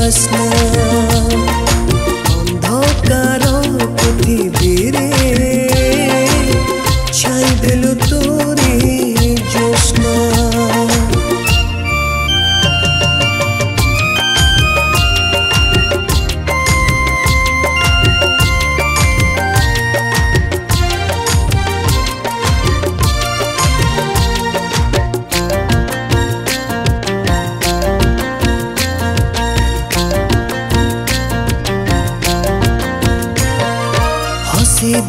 बास्ना अंधकार पृथिवीरे छाई देलु तोरी ज्योत्स्ना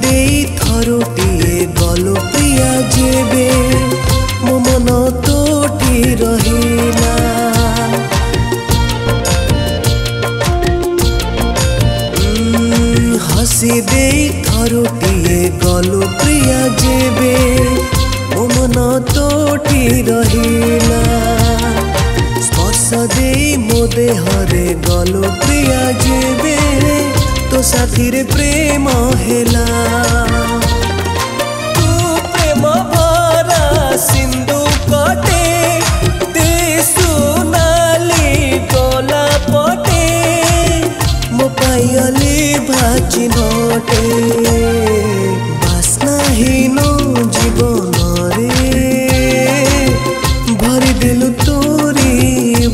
दे थरुटिए गलो प्रिया जेबे मो मन तोटी रहिला हसी दे थरुटिए गलो प्रिया जेबे मो मन तोटी रहिला स्पर्श दे मो देहरे गलो प्रिया जेबे तो साथी रे प्रेम हेला तू प्रेम भरा सिंधु कटे दे सुनाली गला पटे मो पायली भाची नटे बास्ना हीनो जीवन रे भरी देलु तोरी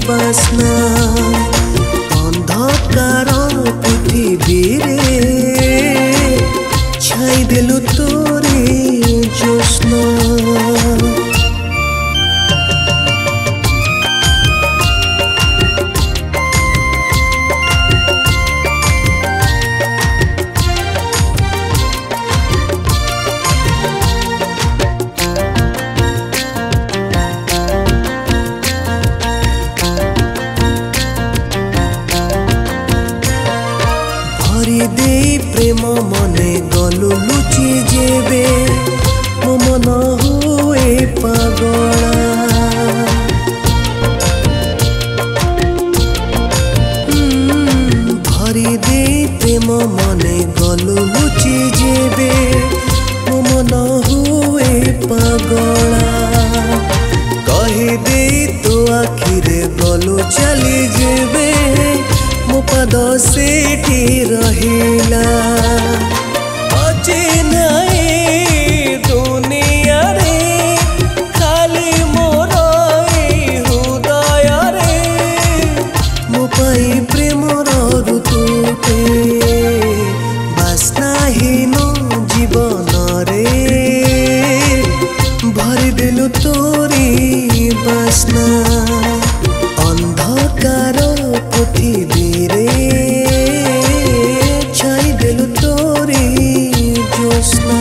बास्ना अंधकार पृथिवीरे छाई देलु तोरी ज्योत्स्ना दे प्रेम मने गलु लुचि जेबे मो मन हुए पागला भरी दे प्रेम मने गलु लुचि जेबे मो मन हुए पागला कही दे तो आखिरे गलु चली जेबे मो पद सेठी रहिला अचिन्हाई दुनिया रे खाली मोर हृदय रे मो पाई प्रेम ऋतुटे बास्ना हीनो जीवन रे भरी देलु तोरी बास्ना अंधकार पृथिवीरे छाई देलु तोरी ज्योत्स्ना।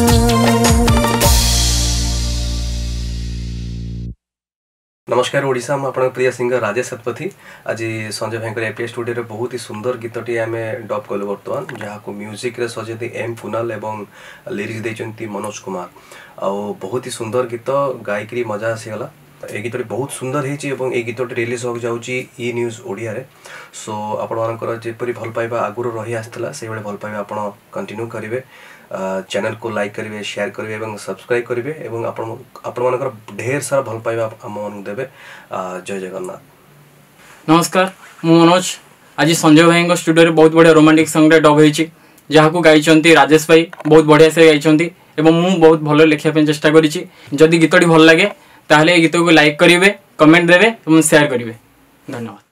नमस्कार ओडिशा में आपन प्रिय सिंगर राजेश सतपथी आज संजय भाई एपीए स्टूडियो रे बहुत ही सुंदर गीतटी आम डब कलु बर्तमान जहाँ म्यूजिक रे सजेती एम कुनाल एवं लिरिक्स देचंती मनोज कुमार आ बहुत ही सुंदर गीत गायिकी मजा आसीगला ए गीत बहुत सुंदर है गीत रिलीज हो जाऊँगी ई न्यूज ओडिया रे सो आपणकर जेपरी भल पाइबा आगुरी रही आसाला से भल पाइबा आप कंटिन्यू करेंगे चैनल को लाइक करेंगे शेयर करेंगे और सब्सक्राइब करेंगे और आपण ढेर सारा भल पाइबा आम देवे जय जगन्नाथ। नमस्कार मु मनोज आज संजय भाई स्टूडियो रे बहुत बढ़िया रोमांटिक सॉन्ग रे डब होईची जहाँ गाई राजेश भाई बहुत बढ़िया से गाई एवं मु बहुत भल लिखा चेष्टा करी जदि गीतटी भल लगे ताहले गीत को लाइक करेंगे कमेंट देवे और शेयर करेंगे। धन्यवाद।